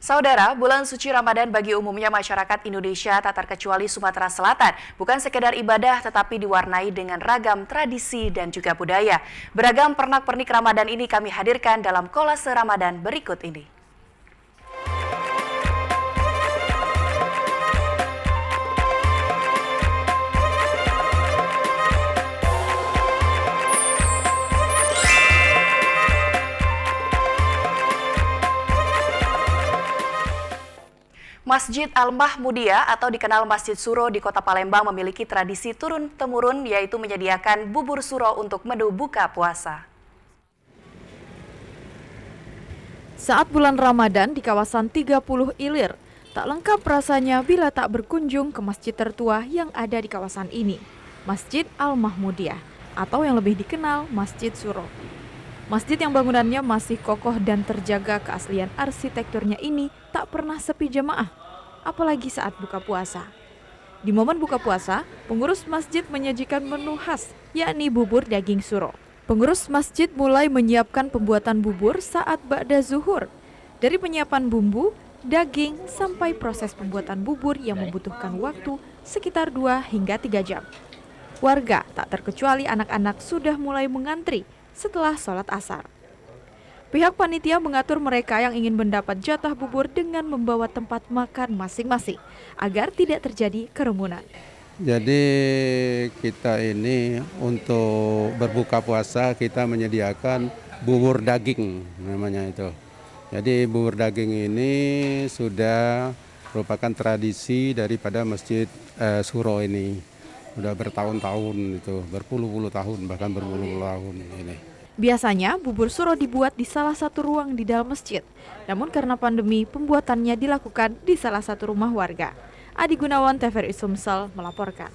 Saudara, bulan suci Ramadan bagi umumnya masyarakat Indonesia tak terkecuali Sumatera Selatan bukan sekedar ibadah tetapi diwarnai dengan ragam tradisi dan juga budaya. Beragam pernak-pernik Ramadan ini kami hadirkan dalam kolase Ramadan berikut ini. Masjid Al-Mahmudiyah atau dikenal Masjid Suro di Kota Palembang memiliki tradisi turun-temurun yaitu menyediakan bubur suro untuk menu buka puasa. Saat bulan Ramadan di kawasan 30 Ilir, tak lengkap rasanya bila tak berkunjung ke masjid tertua yang ada di kawasan ini, Masjid Al-Mahmudiyah atau yang lebih dikenal Masjid Suro. Masjid yang bangunannya masih kokoh dan terjaga keaslian arsitekturnya ini tak pernah sepi jemaah, apalagi saat buka puasa. Di momen buka puasa, pengurus masjid menyajikan menu khas, yakni bubur daging suro. Pengurus masjid mulai menyiapkan pembuatan bubur saat ba'da zuhur. Dari penyiapan bumbu, daging, sampai proses pembuatan bubur yang membutuhkan waktu sekitar 2 hingga 3 jam. Warga, tak terkecuali anak-anak, sudah mulai mengantri setelah sholat asar. Pihak panitia mengatur mereka yang ingin mendapat jatah bubur dengan membawa tempat makan masing-masing agar tidak terjadi kerumunan. Jadi kita ini untuk berbuka puasa kita menyediakan bubur daging namanya itu. Jadi bubur daging ini sudah merupakan tradisi daripada Masjid Suro ini. Sudah bertahun-tahun itu, berpuluh-puluh tahun, bahkan berpuluh-puluh tahun ini. Biasanya bubur suro dibuat di salah satu ruang di dalam masjid. Namun karena pandemi, pembuatannya dilakukan di salah satu rumah warga. Adi Gunawan, TVRI Sumsel melaporkan.